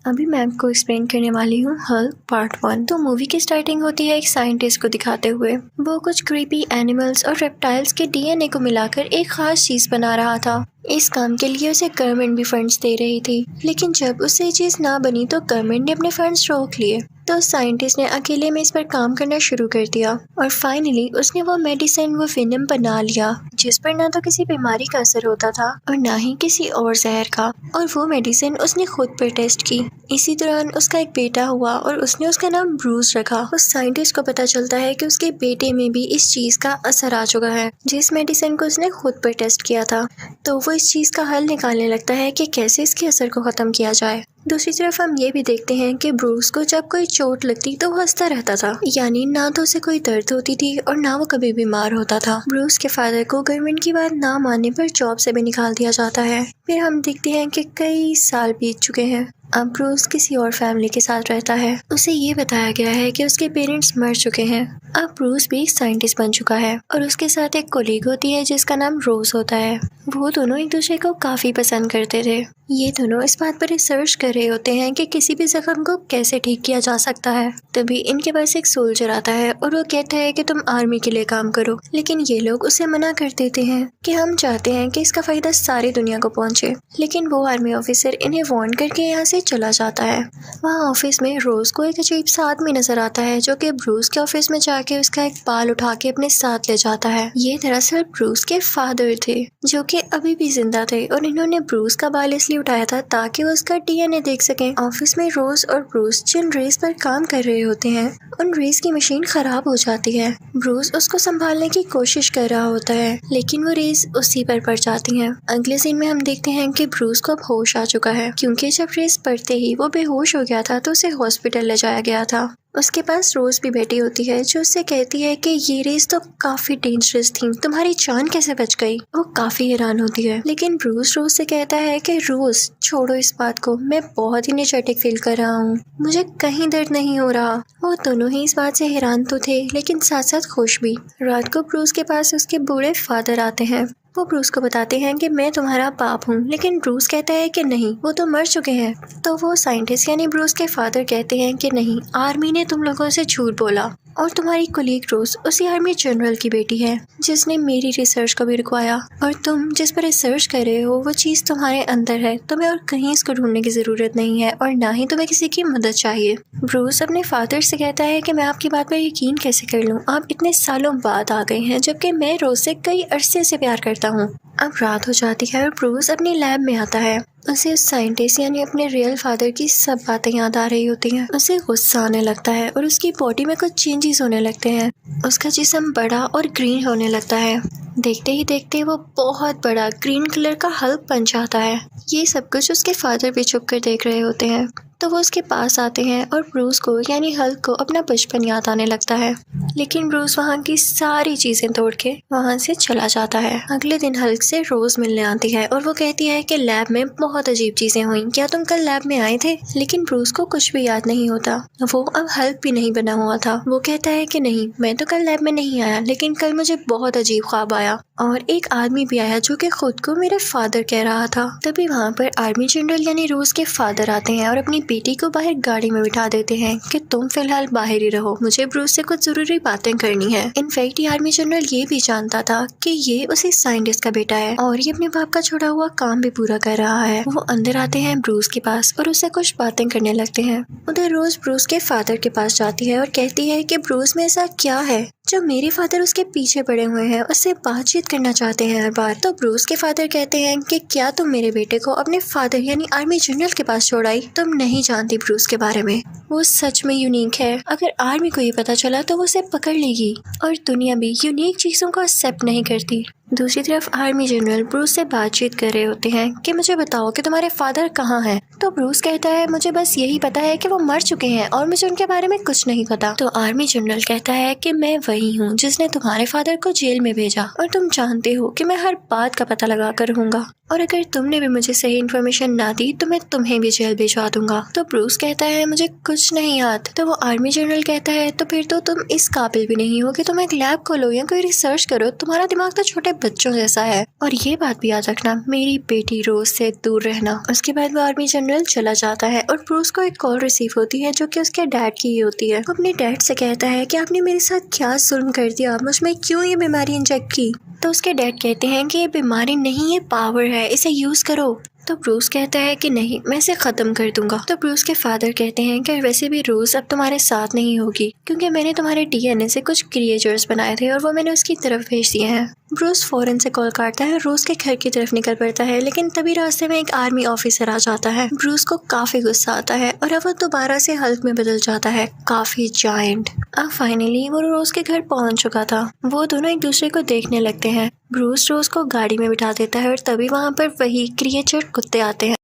अभी मैं आपको एक्सप्लेन करने वाली हूँ हल्क पार्ट 1। तो मूवी की स्टार्टिंग होती है एक साइंटिस्ट को दिखाते हुए। वो कुछ क्रीपी एनिमल्स और रेप्टाइल्स के डीएनए को मिलाकर एक खास चीज बना रहा था। इस काम के लिए उसे गवर्नमेंट भी फंड्स दे रही थी, लेकिन जब उससे ये चीज ना बनी तो गवर्नमेंट ने अपने फंड्स रोक लिए। तो साइंटिस्ट ने अकेले में इस पर काम करना शुरू कर दिया और फाइनली उसने वो मेडिसिन, वो वेनम बना लिया जिस पर ना तो किसी बीमारी का असर होता था और ना ही किसी और जहर का। और वो मेडिसिन उसने खुद पर टेस्ट की। इसी दौरान उसका एक बेटा हुआ और उसने उसका नाम ब्रूस रखा। उस साइंटिस्ट को पता चलता है कि उसके बेटे में भी इस चीज का असर आ चुका है जिस मेडिसिन को उसने खुद पर टेस्ट किया था। तो वो इस चीज का हल निकालने लगता है कि कैसे इसके असर को खत्म किया जाए। दूसरी तरफ हम ये भी देखते हैं कि ब्रूस को जब कोई चोट लगती तो वो हंसता रहता था, यानी ना तो उसे कोई दर्द होती थी और ना वो कभी बीमार होता था। ब्रूस के फादर को गवर्नमेंट की बात ना मानने पर जॉब से भी निकाल दिया जाता है। फिर हम देखते हैं कि कई साल बीत चुके हैं। अब ब्रूस किसी और फैमिली के साथ रहता है। उसे ये बताया गया है कि उसके पेरेंट्स मर चुके हैं। अब ब्रूस भी एक साइंटिस्ट बन चुका है और उसके साथ एक कोलीग होती है जिसका नाम रोज होता है। वो दोनों एक दूसरे को काफी पसंद करते थे। ये दोनों इस बात पर रिसर्च कर रहे होते हैं कि किसी भी जख्म को कैसे ठीक किया जा सकता है। तभी इनके पास एक सोल्जर आता है और वो कहता है कि तुम आर्मी के लिए काम करो, लेकिन ये लोग उसे मना कर देते हैं कि हम चाहते हैं कि इसका फायदा सारी दुनिया को पहुंचे। लेकिन वो आर्मी ऑफिसर इन्हें वार्न करके यहाँ से चला जाता है। वहाँ ऑफिस में रोज को एक अजीब सा आदमी नजर आता है जो कि ब्रूस के ऑफिस में जाके उसका एक बाल उठा के अपने साथ ले जाता है। ये दरअसल ब्रूस के फादर थे जो कि अभी भी जिंदा थे और इन्होंने ब्रूस का बाल इसलिए उठाया था ताकि वो उसका डीएनए देख सकें। ऑफिस में रोज और ब्रूस जिन रेस पर काम कर रहे होते हैं उन रेस की मशीन खराब हो जाती है। ब्रूस उसको संभालने की कोशिश कर रहा होता है लेकिन वो रेस उसी पर पड़ जाती है। अगले सीन में हम देखते हैं कि ब्रूस को अब होश आ चुका है क्योंकि जब रेस पड़ते ही वो बेहोश हो गया था तो उसे हॉस्पिटल ले जाया गया था। उसके पास रोज भी बैठी होती है जो उससे कहती है कि ये रेस तो काफी डेंजरस थी, तुम्हारी जान कैसे बच गई। वो काफी हैरान होती है लेकिन ब्रूस रोज से कहता है कि रोज छोड़ो इस बात को, मैं बहुत ही एनर्जेटिक फील कर रहा हूँ, मुझे कहीं दर्द नहीं हो रहा। वो दोनों ही इस बात से हैरान तो थे लेकिन साथ साथ खुश भी। रात को ब्रूस के पास उसके बूढ़े फादर आते हैं। वो ब्रूस को बताते हैं कि मैं तुम्हारा बाप हूँ, लेकिन ब्रूस कहता है कि नहीं, वो तो मर चुके हैं। तो वो साइंटिस्ट यानी ब्रूस के फादर कहते हैं कि नहीं, आर्मी ने तुम लोगों से झूठ बोला और तुम्हारी कोलीग रोज उसी आर्मी जनरल की बेटी है जिसने मेरी रिसर्च को भी रुकवाया और तुम जिस पर रिसर्च कर रहे हो वो चीज तुम्हारे अंदर है, तुम्हें और कहीं इसको ढूंढने की जरूरत नहीं है और ना ही तुम्हें किसी की मदद चाहिए। ब्रूस अपने फादर से कहता है कि मैं आपकी बात पर यकीन कैसे कर लूँ, आप इतने सालों बाद आ गए हैं जबकि मैं रोज से कई अरसे से प्यार करता हूँ। अब रात हो जाती है और ब्रूस अपनी लैब में आता है। उसे उस साइंटिस्ट यानी अपने रियल फादर की सब बातें याद आ रही होती हैं। उसे गुस्सा आने लगता है और उसकी बॉडी में कुछ चेंजेस होने लगते हैं। उसका जिस्म बड़ा और ग्रीन होने लगता है। देखते ही देखते वो बहुत बड़ा ग्रीन कलर का हल्क बन जाता है। ये सब कुछ उसके फादर भी छुप कर देख रहे होते हैं। तो वो उसके पास आते हैं और ब्रूस को यानी हल्क को अपना बचपन याद आने लगता है। लेकिन ब्रूस वहाँ की सारी चीजें तोड़ के वहाँ से चला जाता है। अगले दिन हल्क से रोज मिलने आती है और वो कहती है कि लैब में बहुत अजीब चीजें हुई, क्या तुम कल लैब में आए थे? लेकिन ब्रूस को कुछ भी याद नहीं होता। वो अब हल्क भी नहीं बना हुआ था। वो कहता है कि नहीं, मैं तो कल लैब में नहीं आया, लेकिन कल मुझे बहुत अजीब ख्वाब आया और एक आदमी भी आया जो कि खुद को मेरे फादर कह रहा था। तभी वहाँ पर आर्मी जनरल यानी रोज के फादर आते हैं और अपनी बेटी को बाहर गाड़ी में बिठा देते हैं कि तुम फिलहाल बाहर ही रहो, मुझे ब्रूस से कुछ जरूरी बातें करनी है। इनफैक्ट ये आर्मी जनरल ये भी जानता था कि ये उसी साइंटिस्ट का बेटा है और ये अपने बाप का छोड़ा हुआ काम भी पूरा कर रहा है। वो अंदर आते हैं ब्रूस के पास और उससे कुछ बातें करने लगते हैं। उधर रोज ब्रूस के फादर के पास जाती है और कहती है कि ब्रूस में ऐसा क्या है जो मेरे फादर उसके पीछे पड़े हुए हैं, उससे बातचीत करना चाहते हैं हर बार। तो ब्रूस के फादर कहते हैं कि क्या तुम मेरे बेटे को अपने फादर यानी आर्मी जनरल के पास छोड़ आई? तुम नहीं जानती ब्रूस के बारे में, वो सच में यूनिक है। अगर आर्मी को ये पता चला तो वो उसे पकड़ लेगी और दुनिया भी यूनिक चीजों को एक्सेप्ट नहीं करती। दूसरी तरफ आर्मी जनरल ब्रूस से बातचीत कर रहे होते हैं कि मुझे बताओ कि तुम्हारे फादर कहाँ हैं। तो ब्रूस कहता है मुझे बस यही पता है कि वो मर चुके हैं और मुझे उनके बारे में कुछ नहीं पता। तो आर्मी जनरल कहता है कि मैं वही हूँ जिसने तुम्हारे फादर को जेल में भेजा और तुम जानते हो कि मैं हर बात का पता लगा कर रहूंगा और अगर तुमने भी मुझे सही इन्फॉर्मेशन ना दी तो मैं तुम्हें भी जेल भिजवा दूंगा। तो ब्रूस कहता है मुझे कुछ नहीं याद। तो वो आर्मी जनरल कहता है तो फिर तो तुम इस काबिल भी नहीं हो कि तुम एक लैब खोलो या कोई रिसर्च करो, तुम्हारा दिमाग तो छोटे बच्चों जैसा है, और ये बात भी याद रखना, मेरी बेटी रोज से दूर रहना। उसके बाद वो आर्मी जनरल चला जाता है और ब्रूस को एक कॉल रिसीव होती है जो कि उसके डैड की ही होती है। वो अपने डैड से कहता है कि आपने मेरे साथ क्या जुल्म कर दिया, मुझ में क्यों ये बीमारी इंजेक्ट की। तो उसके डैड कहते हैं कि ये बीमारी नहीं, ये पावर है, इसे यूज करो। तो ब्रूस कहता है कि नहीं, मैं इसे खत्म कर दूंगा। तो ब्रूस के फादर कहते हैं कि वैसे भी रोज अब तुम्हारे साथ नहीं होगी, क्योंकि मैंने तुम्हारे डीएनए से कुछ क्रिएचर्स बनाए थे और वो मैंने उसकी तरफ भेज दिए हैं। ब्रूस फौरन से कॉल काटता है, रोज के घर की तरफ निकल पड़ता है, लेकिन तभी रास्ते में एक आर्मी ऑफिसर आ जाता है। ब्रूस को काफी गुस्सा आता है और अब वो दोबारा से हल्क में बदल जाता है, काफी जायंट। अब फाइनली वो रोज के घर पहुंच चुका था। वो दोनों एक दूसरे को देखने लगते हैं। ब्रूस रोज को गाड़ी में बिठा देता है और तभी वहाँ पर वही क्रिएचर कुत्ते आते हैं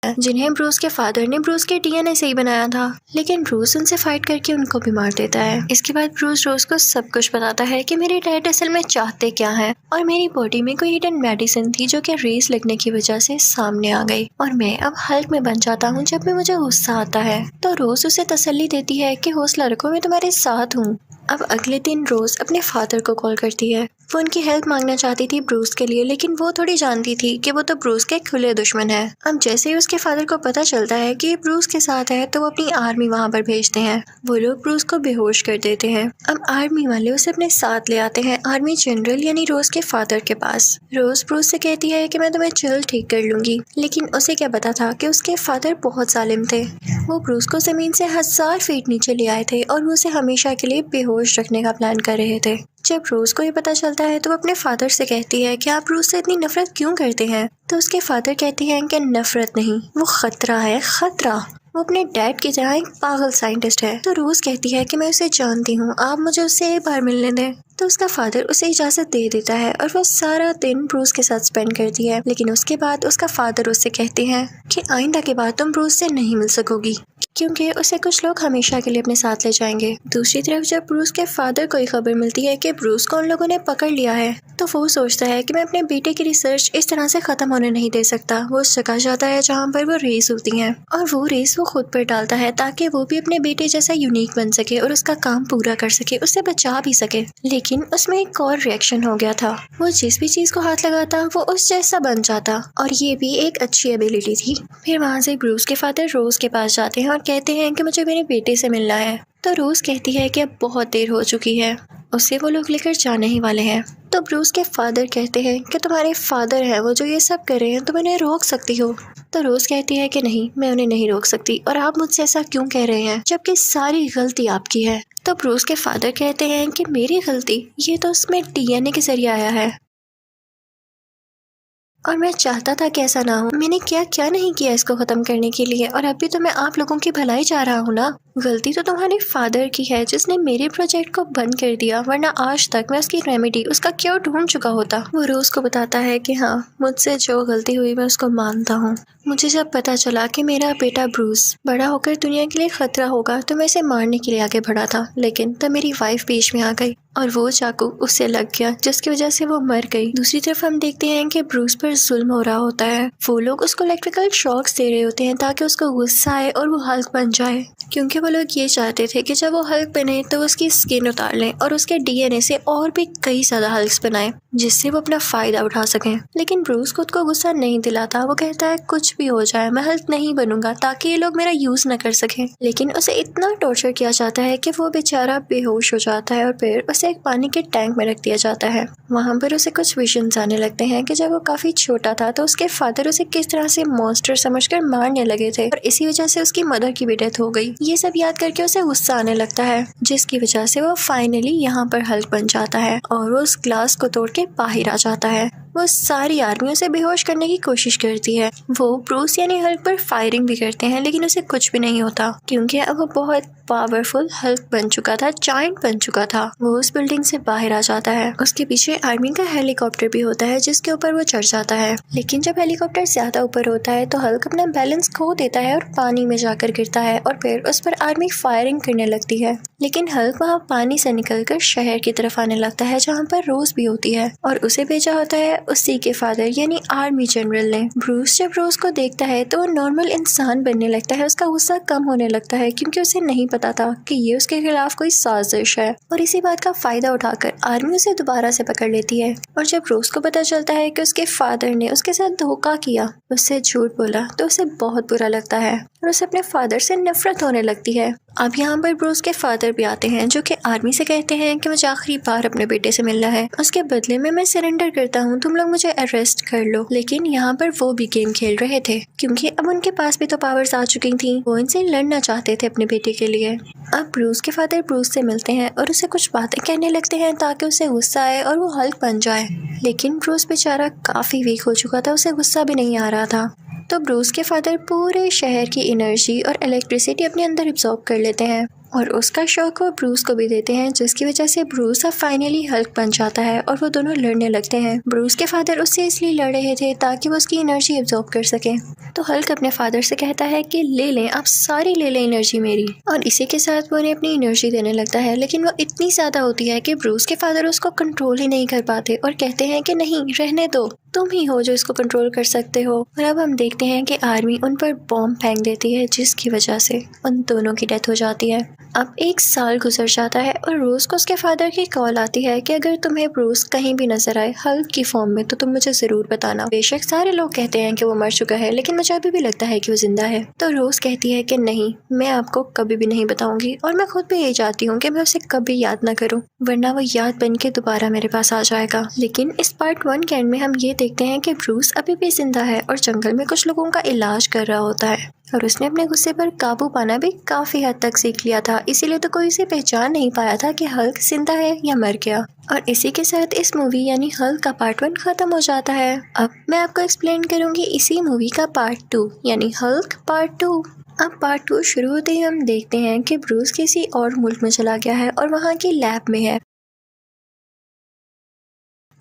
जिन्हें ब्रूस के फादर ने ब्रूस के डीएनए से ही बनाया था, लेकिन ब्रूस उनसे फाइट करके उनको भी मार देता है। इसके बाद ब्रूस रोज को सब कुछ बताता है कि मेरे डैड असल में चाहते क्या है, और मेरी बॉडी में कोई हिडन मेडिसिन थी जो कि रेस लगने की वजह से सामने आ गई, और मैं अब हल्क में बन जाता हूँ जब भी मुझे गुस्सा आता है। तो रोज उसे तसल्ली देती है कि हौसला रखो, मैं तुम्हारे साथ हूँ। अब अगले दिन रोज अपने फादर को कॉल करती है। वो उनकी हेल्प मांगना चाहती थी ब्रूस के लिए, लेकिन वो थोड़ी जानती थी कि वो तो ब्रूस के खुले दुश्मन है। अब जैसे ही उसके फादर को पता चलता है कि ब्रूस के साथ है, तो वो अपनी आर्मी वहाँ पर भेजते हैं। वो लोग ब्रूस को बेहोश कर देते हैं। अब आर्मी वाले उसे अपने साथ ले आते हैं आर्मी जनरल यानी रोज के फादर के पास। रोज ब्रूस से कहती है कि मैं तुम्हें जल्द ठीक कर लूंगी, लेकिन उसे क्या पता था कि उसके फादर बहुत जालिम थे। वो ब्रूस को जमीन से 1000 फीट नीचे ले आए थे और वो उसे हमेशा के लिए बेहोश रखने का प्लान कर रहे थे। जब रोज को ये पता चलता है तो वो अपने फादर से कहती है कि आप रोज से इतनी नफरत क्यों करते हैं। तो उसके फादर कहते हैं कि नफरत नहीं, वो खतरा है, खतरा। वो अपने डैड की तरह एक पागल साइंटिस्ट है। तो रोज कहती है कि मैं उसे जानती हूँ, आप मुझे उससे एक बार मिलने दें। तो उसका फादर उसे इजाजत दे देता है और वो सारा दिन ब्रूस के साथ स्पेंड करती है। लेकिन उसके बाद उसका फादर उससे कहते हैं कि आइंदा के बाद तुम ब्रूस से नहीं मिल सकोगी, क्योंकि उसे कुछ लोग हमेशा के लिए अपने साथ ले जाएंगे। दूसरी तरफ जब ब्रूस के फादर को खबर मिलती है कि ब्रूस को उन लोगों ने पकड़ लिया है, तो वो सोचता है कि मैं अपने बेटे की रिसर्च इस तरह से खत्म होने नहीं दे सकता। वो उस जगह जाता है जहाँ पर वो रेस होती है, और वो रेस वो खुद पर डालता है ताकि वो भी अपने बेटे जैसा यूनिक बन सके और उसका काम पूरा कर सके, उससे बचा भी सके। लेकिन उसमें एक और रिएक्शन हो गया था। वो जिस भी चीज को हाथ लगाता वो उस जैसा बन जाता, और ये भी एक अच्छी एबिलिटी थी। फिर वहाँ से ब्रूस के फादर रोज के पास जाते हैं और कहते हैं कि मुझे मेरे बेटे से मिलना है। तो रोज कहती है कि अब बहुत देर हो चुकी है, उसे वो लोग लेकर जाने ही वाले हैं। तो ब्रूस के फादर कहते हैं कि तुम्हारे फादर हैं वो जो ये सब कर रहे हैं, तुम इन्हें रोक सकती हो। तो रोज कहती है कि नहीं, मैं उन्हें नहीं रोक सकती, और आप मुझसे ऐसा क्यों कह रहे हैं जबकि सारी गलती आपकी है। तो ब्रूस के फादर कहते हैं कि मेरी गलती, ये तो उसमें डीएनए के जरिए आया है, और मैं चाहता था कि ऐसा ना हो। मैंने क्या क्या नहीं किया इसको खत्म करने के लिए, और अभी तो मैं आप लोगों की भलाई चाह रहा हूँ ना। गलती तो तुम्हारे फादर की है जिसने मेरे प्रोजेक्ट को बंद कर दिया, वरना आज तक मैं उसकी रेमेडी, उसका क्योर ढूंढ चुका होता। वो रोज को बताता है कि हाँ, मुझसे जो गलती हुई मैं उसको मानता हूँ। मुझे जब पता चला कि मेरा बेटा ब्रूस बड़ा होकर दुनिया के लिए खतरा होगा, तो मैं इसे मारने के लिए आगे बढ़ा था, लेकिन तब मेरी वाइफ बीच में आ गई और वो चाकू उससे लग गया, जिसकी वजह से वो मर गई। दूसरी तरफ हम देखते हैं कि ब्रूस पर जुल्म हो रहा होता है। वो लोग उसको इलेक्ट्रिकल शॉक्स दे रहे होते हैं ताकि उसको गुस्सा आए और वो हल्क बन जाए, क्योंकि वो लोग ये चाहते थे कि जब वो हल्क बने तो उसकी स्किन उतार लें और उसके डीएनए से और भी कई ज्यादा हल्क्स बनाए, जिससे वो अपना फायदा उठा सकें। लेकिन ब्रूस खुद को गुस्सा नहीं दिलाता। वो कहता है कुछ भी हो जाए मैं हल्क नहीं बनूंगा ताकि ये लोग मेरा यूज न कर सकें। लेकिन उसे इतना टॉर्चर किया जाता है कि वो बेचारा बेहोश हो जाता है और फिर उसे एक पानी के टैंक में रख दिया जाता है। वहाँ पर उसे कुछ विजन्स आने लगते हैं कि जब वो काफी छोटा था तो उसके फादर उसे किस तरह से मॉन्स्टर समझकर मारने लगे थे, और इसी वजह से उसकी मदर की भी डेथ हो गई। ये सब याद करके उसे गुस्सा आने लगता है, जिसकी वजह से वो फाइनली यहाँ पर हल्क बन जाता है और वो उस ग्लास को तोड़ के बाहर आ जाता है। वो सारी आर्मी उसे बेहोश करने की कोशिश करती है। वो ब्रूस यानी हल्क पर फायरिंग भी करते हैं, लेकिन उसे कुछ भी नहीं होता, क्योंकि अब वो बहुत पावरफुल हल्क बन चुका था, जायंट बन चुका था। वो उस बिल्डिंग से बाहर आ जाता है। उसके पीछे आर्मी का हेलीकॉप्टर भी होता है जिसके ऊपर वो चढ़ जाता है, लेकिन जब हेलीकॉप्टर ज्यादा ऊपर होता है तो हल्क अपना बैलेंस खो देता है और पानी में जाकर गिरता है, और फिर उस पर आर्मी फायरिंग करने लगती है। लेकिन हल्क वहाँ पानी से निकलकर शहर की तरफ आने लगता है जहाँ पर रोज भी होती है और उसे भेजा होता है उसी के फादर यानी आर्मी जनरल ने। ब्रूस जब रोज को देखता है तो वो नॉर्मल इंसान बनने लगता है, उसका गुस्सा कम होने लगता है क्योंकि उसे नहीं पता था कि ये उसके खिलाफ कोई साजिश है और इसी बात का फायदा उठाकर आर्मी उसे दोबारा से पकड़ लेती है। और जब रोज को पता चलता है कि उसके फादर ने उसके साथ धोखा किया, उससे झूठ बोला, तो उसे बहुत बुरा लगता है और उसे अपने फादर से नफरत होने लगती है। अब यहाँ पर ब्रूस के फादर भी आते हैं जो कि आर्मी से कहते हैं कि मुझे आखिरी बार अपने बेटे से मिलना है, उसके बदले में मैं सरेंडर करता हूँ, तुम लोग मुझे अरेस्ट कर लो। लेकिन यहाँ पर वो भी गेम खेल रहे थे क्योंकि अब उनके पास भी तो पावर्स आ चुकी थी, वो इनसे लड़ना चाहते थे अपने बेटे के लिए। अब ब्रूस के फादर ब्रूस से मिलते हैं और उसे कुछ बातें कहने लगते हैं ताकि उसे गुस्सा आए और वो हल्क बन जाए। लेकिन ब्रूस बेचारा काफी वीक हो चुका था, उसे गुस्सा भी नहीं आ रहा था। तो ब्रूस के फादर पूरे शहर की एनर्जी और इलेक्ट्रिसिटी अपने अंदर एब्जॉर्ब कर लेते हैं और उसका शौक वो ब्रूस को भी देते हैं, जिसकी वजह से ब्रूस अब फाइनली हल्क बन जाता है और वो दोनों लड़ने लगते हैं। ब्रूस के फादर उससे इसलिए लड़ रहे थे ताकि वो उसकी एनर्जी एब्जॉर्ब कर सके। तो हल्क अपने फादर से कहता है कि ले लें, आप सारी ले लें एनर्जी मेरी, और इसी के साथ वो उन्हें अपनी एनर्जी देने लगता है। लेकिन वो इतनी ज्यादा होती है कि ब्रूस के फादर उसको कंट्रोल ही नहीं कर पाते और कहते हैं कि नहीं, रहने दो, तुम ही हो जो इसको कंट्रोल कर सकते हो। और अब हम देखते हैं कि आर्मी उन पर बॉम्ब फेंक देती है जिसकी वजह से उन दोनों की डेथ हो जाती है। अब 1 साल गुजर जाता है और रोज को उसके फादर की कॉल आती है कि अगर तुम्हें ब्रूस कहीं भी नजर आए हल्क की फॉर्म में तो तुम मुझे जरूर बताना। बेशक सारे लोग कहते हैं कि वो मर चुका है, लेकिन मुझे अभी भी लगता है कि वो जिंदा है। तो रोज कहती है कि नहीं, मैं आपको कभी भी नहीं बताऊंगी और मैं खुद भी यही चाहती हूँ कि मैं उसे कभी याद ना करूँ, वरना वो याद बन के दोबारा मेरे पास आ जाएगा। लेकिन इस पार्ट 1 के एंड में हम ये देखते हैं कि ब्रूस अभी भी जिंदा है और जंगल में कुछ लोगों का इलाज कर रहा होता है और उसने अपने गुस्से पर काबू पाना भी काफी हद तक सीख लिया था, इसीलिए तो कोई उसे पहचान नहीं पाया था कि हल्क जिंदा है या मर गया। और इसी के साथ इस मूवी यानी हल्क का पार्ट 1 खत्म हो जाता है। अब मैं आपको एक्सप्लेन करूंगी इसी मूवी का पार्ट 2 यानी हल्क पार्ट 2। अब पार्ट 2 शुरू होते ही हम देखते हैं कि ब्रूस किसी और मुल्क में चला गया है और वहाँ की लैब में है,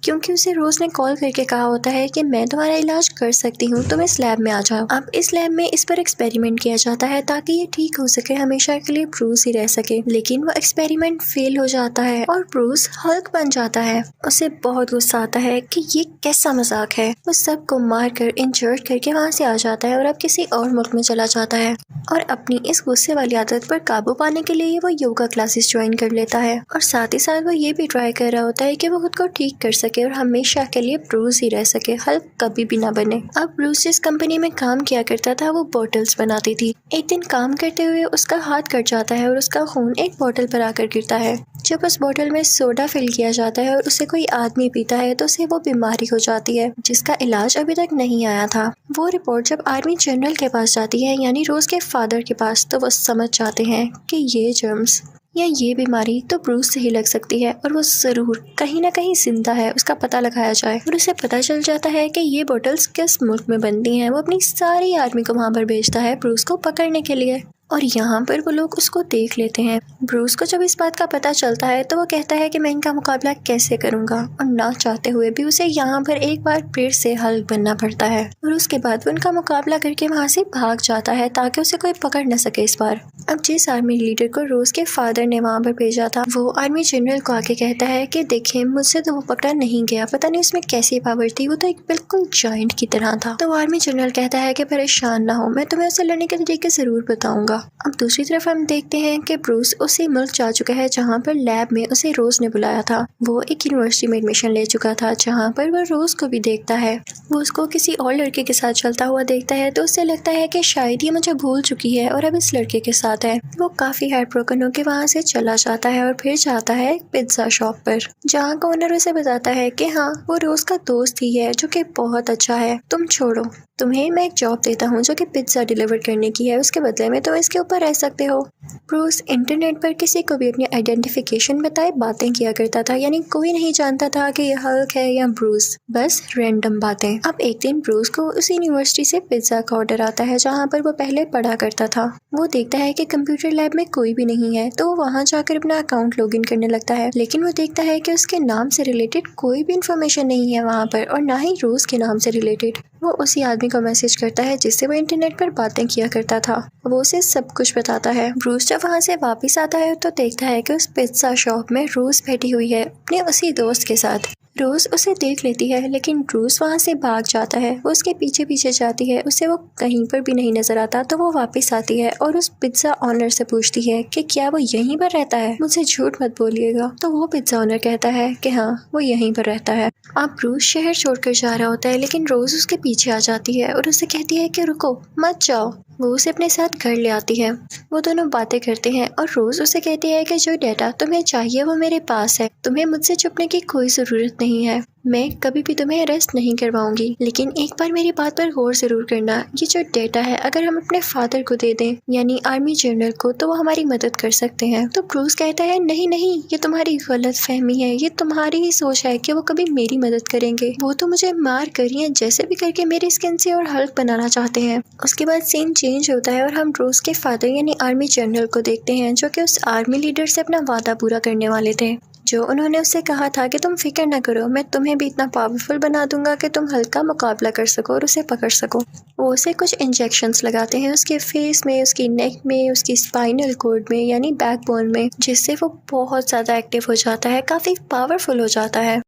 क्योंकि उसे रोज ने कॉल करके कहा होता है कि मैं तुम्हारा इलाज कर सकती हूँ, तुम इस लैब में आ जाओ। अब इस लैब में इस पर एक्सपेरिमेंट किया जाता है ताकि ये ठीक हो सके, हमेशा के लिए ब्रूस ही रह सके। लेकिन वो एक्सपेरिमेंट फेल हो जाता है और ब्रूस हल्क बन जाता है। उसे बहुत गुस्सा आता है कि ये कैसा मजाक है। वो सबको मार कर इंजर्ड करके वहाँ से आ जाता है और अब किसी और मुल्क में चला जाता है और अपनी इस गुस्से वाली आदत पर काबू पाने के लिए वो योगा क्लासेस ज्वाइन कर लेता है और साथ ही साथ वो ये भी ट्राई कर रहा होता है कि वो खुद को ठीक कर सके और हमेशा के लिए ब्रूस ही रह सके, हल्क कभी भी ना बने। अब ब्रूस जिस कंपनी में काम किया करता था वो बॉटल्स बनाती थी। एक दिन काम करते हुए उसका हाथ कट जाता है और उसका खून एक बोतल पर आकर गिरता है। जब उस बोतल में सोडा फिल किया जाता है और उसे कोई आदमी पीता है तो उसे वो बीमारी हो जाती है जिसका इलाज अभी तक नहीं आया था। वो रिपोर्ट जब आर्मी जनरल के पास जाती है यानी रोज के फादर के पास, तो वो समझ जाते हैं कि ये जर्म्स या ये बीमारी तो ब्रूस से ही लग सकती है और वो जरूर कहीं ना कहीं जिंदा है, उसका पता लगाया जाए। और उसे पता चल जाता है कि ये बोतल्स किस मुल्क में बनती हैं। वो अपनी सारी आर्मी को वहाँ पर भेजता है ब्रूस को पकड़ने के लिए और यहाँ पर वो लोग उसको देख लेते हैं। ब्रूस को जब इस बात का पता चलता है तो वो कहता है कि मैं इनका मुकाबला कैसे करूंगा और ना चाहते हुए भी उसे यहाँ पर एक बार फिर से हल्क बनना पड़ता है और उसके बाद वो उनका मुकाबला करके वहाँ से भाग जाता है ताकि उसे कोई पकड़ न सके इस बार। अब जिस आर्मी लीडर को रोज के फादर ने वहाँ पर भेजा था वो आर्मी जनरल को आके कहता है कि देखिए, मुझसे तो वो पकड़ा नहीं गया, पता नहीं उसमें कैसी पावर थी, वो तो एक बिल्कुल जायंट की तरह था। तो आर्मी जनरल कहता है कि परेशान ना हो, मैं तुम्हें उससे लड़ने के तरीके जरूर बताऊंगा। अब दूसरी तरफ हम देखते हैं कि ब्रूस उसी मुल्क जा चुका है जहाँ पर लैब में उसे रोज ने बुलाया था। वो एक यूनिवर्सिटी में एडमिशन ले चुका था जहाँ पर वो रोज को भी देखता है। वो उसको किसी और लड़के के साथ चलता हुआ देखता है तो उसे लगता है कि शायद ये मुझे भूल चुकी है और अब इस लड़के के साथ है। वो काफी हार्ट ब्रोकन होकर वहाँ से चला जाता है और फिर जाता है एक पिज्जा शॉप पर, जहाँ का ओनर उसे बताता है कि हाँ, वो रोज का दोस्त ही है जो कि बहुत अच्छा है, तुम छोड़ो, तुम्हें मैं एक जॉब देता हूँ जो कि पिज्जा डिलीवर करने की है, उसके बदले में तुम इसके ऊपर रह सकते हो। ब्रूस इंटरनेट पर किसी को भी अपनी आइडेंटिफिकेशन बताए बातें किया करता था, यानी कोई नहीं जानता था कि यह हल्क है या ब्रूस, बस रैंडम बातें। अब एक दिन ब्रूस को उस यूनिवर्सिटी से पिज्जा का ऑर्डर आता है जहाँ पर वो पहले पढ़ा करता था। वो देखता है कि कंप्यूटर लैब में कोई भी नहीं है तो वो वहाँ जाकर अपना अकाउंट लॉगिन करने लगता है, लेकिन वो देखता है कि उसके नाम से रिलेटेड कोई भी इंफॉर्मेशन नहीं है वहाँ पर और ना ही रोज के नाम से रिलेटेड। वो उसी आदमी को मैसेज करता है जिससे वो इंटरनेट पर बातें किया करता था। वो उसे सब कुछ बताता है। ब्रूस जब वहाँ से वापस आता है तो देखता है कि उस पिज्जा शॉप में रोज बैठी हुई है अपने उसी दोस्त के साथ। रोज उसे देख लेती है लेकिन ब्रूस वहाँ से भाग जाता है। वो उसके पीछे पीछे जाती है, उसे वो कहीं पर भी नहीं नजर आता। तो वो वापस आती है और उस पिज्जा ऑनर से पूछती है कि क्या वो यहीं पर रहता है, मुझसे झूठ मत बोलिएगा। तो वो पिज्जा ऑनर कहता है कि हाँ वो यहीं पर रहता है। अब ब्रूस शहर छोड़कर जा रहा होता है लेकिन रोज उसके पीछे आ जाती है और उसे कहती है कि रुको मत जाओ। वो उसे अपने साथ घर ले आती है। वो दोनों बातें करते हैं और रोज उसे कहती है कि जो डेटा तुम्हें चाहिए वो मेरे पास है, तुम्हें मुझसे छुपने की कोई जरूरत नहीं है, मैं कभी भी तुम्हें अरेस्ट नहीं करवाऊंगी। लेकिन एक बार मेरी बात पर गौर जरूर करना, ये जो डेटा है अगर हम अपने फादर को दे दें यानी आर्मी जनरल को तो वो हमारी मदद कर सकते हैं। तो ब्रूस कहता है नहीं नहीं, ये तुम्हारी गलत फहमी है, ये तुम्हारी ही सोच है कि वो कभी मेरी मदद करेंगे। वो तो मुझे मार कर या जैसे भी करके मेरी स्किन से और हल्क बनाना चाहते हैं। उसके बाद सीन चेंज होता है और हम ब्रूस के फादर यानी आर्मी जनरल को देखते हैं जो कि उस आर्मी लीडर से अपना वादा पूरा करने वाले थे, जो उन्होंने उससे कहा था कि तुम फिक्र न करो, मैं तुम्हें भी इतना पावरफुल बना दूंगा कि तुम हल्क का मुकाबला कर सको और उसे पकड़ सको। वो उसे कुछ इंजेक्शंस लगाते हैं उसके फेस में, उसकी नेक में, उसकी स्पाइनल कॉर्ड में यानी बैकबोन में, जिससे वो बहुत ज़्यादा एक्टिव हो जाता है, काफ़ी पावरफुल हो जाता है।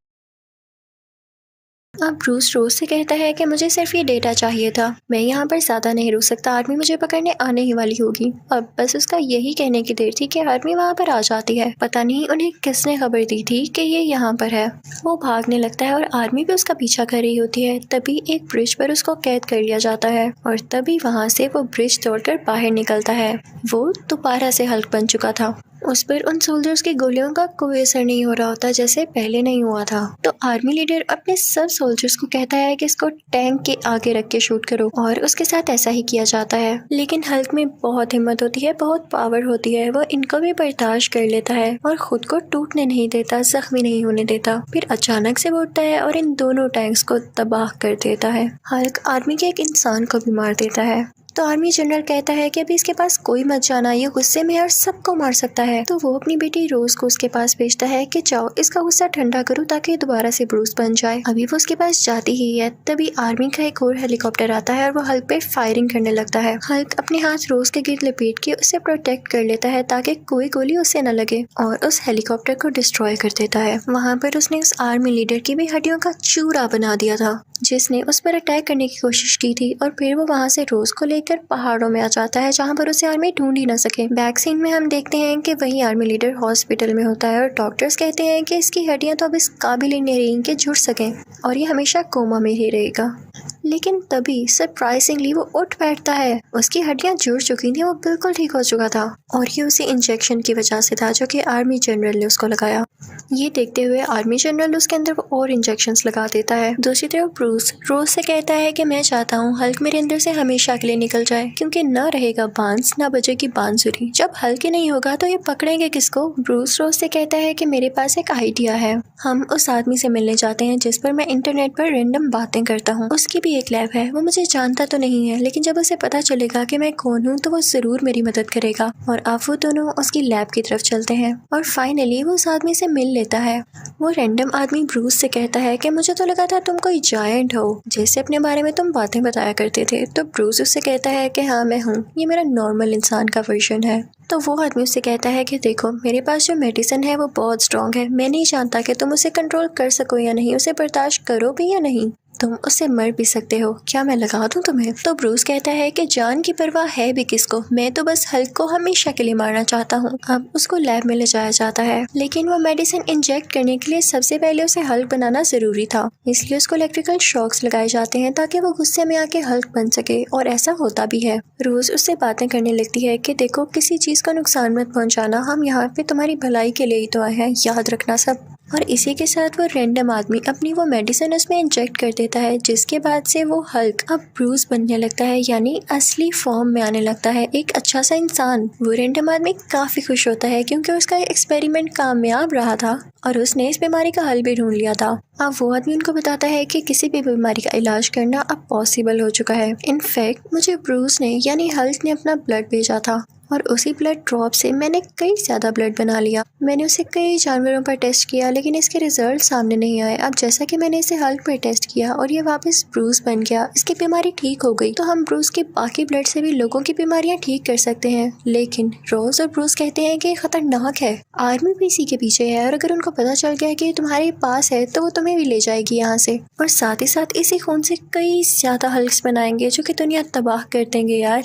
अब ब्रूस रोज से कहता है कि मुझे सिर्फ ये डेटा चाहिए था, मैं यहाँ पर ज़्यादा नहीं रुक सकता, आर्मी मुझे पकड़ने आने ही वाली होगी। अब बस उसका यही कहने की देर थी कि आर्मी वहाँ पर आ जाती है। पता नहीं उन्हें किसने खबर दी थी कि ये यहाँ पर है। वो भागने लगता है और आर्मी भी उसका पीछा कर रही होती है। तभी एक ब्रिज पर उसको कैद कर लिया जाता है और तभी वहाँ से वो ब्रिज तोड़कर बाहर निकलता है। वो दोबारा से हल्क बन चुका था। उस पर उन सोल्जर्स की गोलियों का कोई असर नहीं हो रहा होता जैसे पहले नहीं हुआ था। तो आर्मी लीडर अपने सब सोल्जर्स को कहता है कि इसको टैंक के आगे रख के शूट करो और उसके साथ ऐसा ही किया जाता है। लेकिन हल्क में बहुत हिम्मत होती है, बहुत पावर होती है, वो इनको भी बर्दाश्त कर लेता है और खुद को टूटने नहीं देता, जख्मी नहीं होने देता। फिर अचानक से वो उठता है और इन दोनों टैंक्स को तबाह कर देता है। हल्क आर्मी के एक इंसान को भी मार देता है। तो आर्मी जनरल कहता है कि अभी इसके पास कोई मत जाना, ये गुस्से में और सबको मार सकता है। तो वो अपनी बेटी रोज को उसके पास भेजता है कि जाओ इसका गुस्सा ठंडा करो ताकि दोबारा से ब्रूस बन जाए। अभी वो उसके पास जाती ही है तभी आर्मी का एक और हेलीकॉप्टर आता है और वो हल्क पे फायरिंग करने लगता है। हल्क अपने हाथ रोज के गिर्द लपेट के उसे प्रोटेक्ट कर लेता है ताकि कोई गोली उसे न लगे और उस हेलीकॉप्टर को डिस्ट्रॉय कर देता है। वहाँ पर उसने उस आर्मी लीडर की भी हड्डियों का चूरा बना दिया था जिसने उस पर अटैक करने की कोशिश की थी। और फिर वो वहाँ से रोज को लेकर पहाड़ों में आ जाता है जहाँ पर उसे आर्मी ढूंढ ही ना सके। बैक सीन में हम देखते हैं कि वही आर्मी लीडर हॉस्पिटल में होता है और डॉक्टर्स कहते हैं कि इसकी हड्डियां तो अब इस काबिल ही नहीं रही कि जुड़ सकें और ये हमेशा कोमा में ही रहेगा। लेकिन तभी सरप्राइजिंगली वो उठ बैठता है, उसकी हड्डियां जुड़ चुकी थी, वो बिल्कुल ठीक हो चुका था और ये उसी इंजेक्शन की वजह से था जो कि आर्मी जनरल ने उसको लगाया। ये देखते हुए आर्मी जनरल उसके अंदर और इंजेक्शंस लगा देता है। दूसरी तरफ ब्रूस रोज से कहता है कि मैं चाहता हूँ हल्क मेरे अंदर से हमेशा के लिए निकल जाए क्योंकि न रहेगा बांस न बजेगी बांसुरी। जब हल्क ही नहीं होगा तो ये पकड़ेंगे किसको। ब्रूस रोज से कहता है कि मेरे पास एक आइडिया है, हम उस आदमी से मिलने जाते हैं जिस पर मैं इंटरनेट पर रैंडम बातें करता हूँ। उसकी भी एक लैब है, वो मुझे जानता तो नहीं है लेकिन जब उसे पता चलेगा कि मैं कौन हूँ तो वो जरूर मेरी मदद करेगा। और अब वो दोनों उसकी लैब की तरफ चलते हैं और फाइनली वो उस आदमी से मिल लेता है। वो रैंडम आदमी ब्रूस से कहता है कि मुझे तो लगा था तुम कोई जायंट हो, जैसे अपने बारे में तुम बातें बताया करते थे। तो ब्रूस उससे कहता है कि हाँ मैं हूँ, ये मेरा नॉर्मल इंसान का वर्जन है। तो वो आदमी उससे कहता है कि देखो मेरे पास जो मेडिसिन है वो बहुत स्ट्रॉन्ग है, मैं नहीं जानता कि तुम उसे कंट्रोल कर सको या नहीं, उसे बर्दाश्त करो भी या नहीं, तुम उससे मर भी सकते हो, क्या मैं लगा दूं तुम्हें। तो ब्रूस कहता है कि जान की परवाह है भी किसको, मैं तो बस हल्क को हमेशा के लिए मारना चाहता हूँ। अब उसको लैब में ले जाया जाता है लेकिन वो मेडिसिन इंजेक्ट करने के लिए सबसे पहले उसे हल्क बनाना जरूरी था, इसलिए उसको इलेक्ट्रिकल शॉक्स लगाए जाते हैं ताकि वो गुस्से में आके हल्क बन सके और ऐसा होता भी है। रोज उससे बातें करने लगती है कि देखो किसी चीज को नुकसान मत पहुंचाना, हम यहाँ पे तुम्हारी भलाई के लिए ही तो आए हैं, याद रखना सब। और इसी के साथ वो रैंडम आदमी अपनी वो मेडिसिन उसमें इंजेक्ट कर देता है जिसके बाद से वो हल्क अब ब्रूस बनने लगता है यानी असली फॉर्म में आने लगता है, एक अच्छा सा इंसान। वो रैंडम आदमी काफी खुश होता है क्योंकि उसका एक्सपेरिमेंट कामयाब रहा था और उसने इस बीमारी का हल भी ढूंढ लिया था। अब वो आदमी उनको बताता है कि किसी भी बीमारी का इलाज करना अब पॉसिबल हो चुका है। इनफैक्ट मुझे ब्रूस ने यानी हल्क ने अपना ब्लड भेजा था और उसी ब्लड ड्रॉप से मैंने कई ज़्यादा ब्लड बना लिया। मैंने उसे कई जानवरों पर टेस्ट किया लेकिन इसके रिजल्ट सामने नहीं आए। अब जैसा कि मैंने इसे हल्क पर टेस्ट किया और ये वापस ब्रूस बन गया, इसकी बीमारी ठीक हो गई, तो हम ब्रूस के बाकी ब्लड से भी लोगों की बीमारियां ठीक कर सकते हैं। लेकिन रोज और ब्रूस कहते हैं कि ये खतरनाक है, आर्मी भी इसी के पीछे है और अगर उनको पता चल गया कि तुम्हारे पास है तो वो तुम्हें भी ले जाएगी यहाँ से, और साथ ही साथ इसी खून से कई ज्यादा हल्क्स बनाएंगे जो कि दुनिया तबाह कर देंगे यार।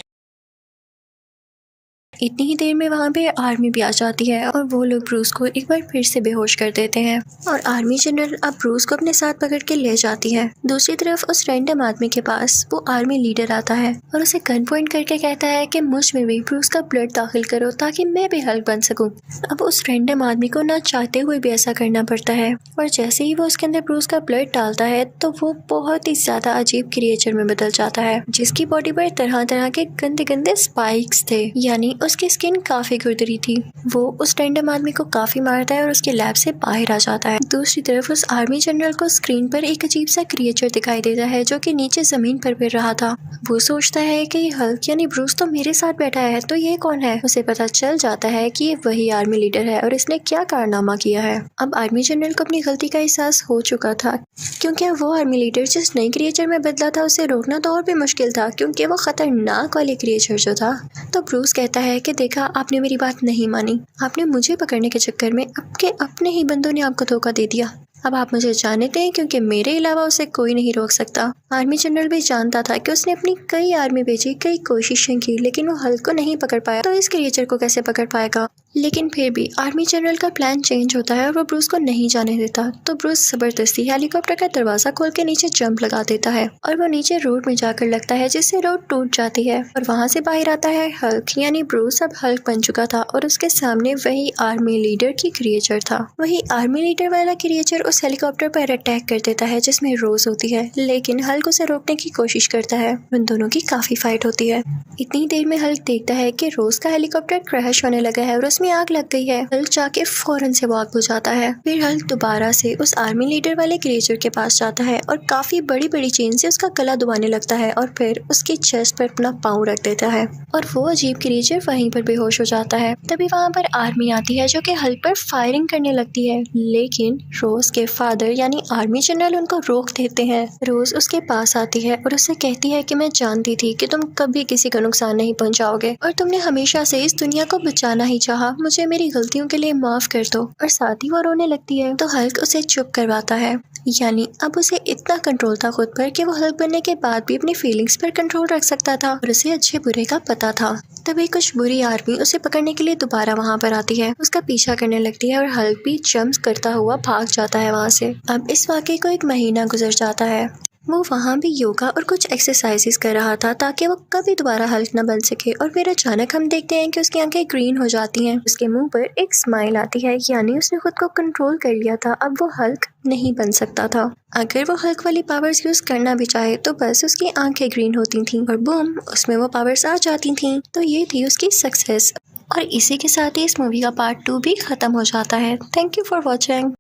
इतनी ही देर में वहाँ पे आर्मी भी आ जाती है और वो लोग ब्रूस को एक बार फिर से बेहोश कर देते हैं और आर्मी जनरल अब ब्रूस को अपने साथ पकड़ के ले जाती है। दूसरी तरफ उस रैंडम आदमी के पास वो आर्मी लीडर आता है और उसे गन पॉइंट करके कहता है कि मुझ में भी ब्रूस का ब्लड दाखिल करो ताकि मैं भी हल्क बन सकूं। अब उस रैंडम आदमी को ना चाहते हुए भी ऐसा करना पड़ता है और जैसे ही वो उसके अंदर ब्रूस का ब्लड डालता है तो वो बहुत ही ज्यादा अजीब क्रिएचर में बदल जाता है जिसकी बॉडी पर तरह तरह के गंदे गंदे स्पाइक्स थे, यानी उसकी स्किन काफी खुरदरी थी। वो उस रैंडम आदमी को काफी मारता है और उसके लैब से बाहर आ जाता है। दूसरी तरफ उस आर्मी जनरल को स्क्रीन पर एक अजीब सा क्रिएचर दिखाई देता है जो कि नीचे जमीन पर फिर रहा था। वो सोचता है कि ये हल्क यानी ब्रूस तो मेरे साथ बैठा है, तो ये कौन है। उसे पता चल जाता है कि ये वही आर्मी लीडर है और इसने क्या कारनामा किया है। अब आर्मी जनरल को अपनी गलती का एहसास हो चुका था क्योंकि वो आर्मी लीडर जिस नई क्रिएचर में बदला था उसे रोकना तो और भी मुश्किल था क्योंकि वो खतरनाक वाली क्रिएचर जो था। तो ब्रूस कहता है कि देखा, आपने मेरी बात नहीं मानी, आपने मुझे पकड़ने के चक्कर में आपके अपने ही बंदों ने आपको धोखा दे दिया। अब आप मुझे जाने दें क्योंकि मेरे अलावा उसे कोई नहीं रोक सकता। आर्मी जनरल भी जानता था कि उसने अपनी कई आर्मी भेजी, कई कोशिशें की, लेकिन वो हल्क को नहीं पकड़ पाया, तो इस क्रिएचर को कैसे पकड़ पाएगा। लेकिन फिर भी आर्मी जनरल का प्लान चेंज होता है और वो ब्रूस को नहीं जाने देता। तो ब्रूस जबरदस्ती हेलीकॉप्टर का दरवाजा खोल के नीचे जंप लगा देता है और वो नीचे रोड में जाकर लगता है जिससे रोड टूट जाती है और वहाँ से बाहर आता है हल्क, यानी ब्रूस अब हल्क बन चुका था और उसके सामने वही आर्मी लीडर की क्रिएचर था। वही आर्मी लीडर वाला क्रिएचर उस हेलीकॉप्टर पर अटैक कर देता है जिसमें रोज होती है, लेकिन हल्क उसे रोकने की कोशिश करता है। उन दोनों की काफी फाइट होती है। इतनी देर में हल्क देखता है कि रोज का हेलीकॉप्टर क्रैश होने लगा है और उसमें आग लग गई है। हल्क जाके फौरन से वो आग बुझाता है। फिर हल्क दोबारा से उस आर्मी लीडर वाले क्रिएचर के पास जाता है और काफी बड़ी बड़ी चेन से उसका गला दबाने लगता है और फिर उसकी चेस्ट पर अपना पाँव रख देता है और वो अजीब क्रिएचर वहीं पर बेहोश हो जाता है। तभी वहाँ पर आर्मी आती है जो कि हल्क पर फायरिंग करने लगती है, लेकिन रोज के फादर यानी आर्मी जनरल उनको रोक देते हैं। रोज उसके पास आती है और उससे कहती है कि मैं जानती थी कि तुम कभी किसी को नुकसान नहीं पहुंचाओगे और तुमने हमेशा से इस दुनिया को बचाना ही चाहा, मुझे मेरी गलतियों के लिए माफ कर दो। और साथ ही वो रोने लगती है तो हल्क उसे चुप करवाता है, यानी अब उसे इतना कंट्रोल था खुद पर कि वो हल्क बनने के बाद भी अपनी फीलिंग्स पर कंट्रोल रख सकता था और उसे अच्छे बुरे का पता था। तभी कुछ बुरी आर्मी उसे पकड़ने के लिए दोबारा वहाँ पर आती है, उसका पीछा करने लगती है और हल्क भी जंप करता हुआ भाग जाता है वहाँ से। अब इस वाक़े को 1 महीना गुजर जाता है। वो वहाँ भी योगा और कुछ एक्सरसाइजेस कर रहा था ताकि वो कभी दोबारा हल्क न बन सके और फिर अचानक हम देखते हैं कि उसकी आंखें ग्रीन हो जाती हैं। उसके मुंह पर एक स्माइल आती है, यानी उसने खुद को कंट्रोल कर लिया था। अब वो हल्क नहीं बन सकता था। अगर वो हल्क वाली पावर्स यूज करना भी चाहे तो बस उसकी आंखें ग्रीन होती थीं और बूम, उसमें वो पावर्स आ जाती थीं। तो ये थी उसकी सक्सेस। और इसी के साथ ही इस मूवी का पार्ट 2 भी खत्म हो जाता है। Thank you for watching.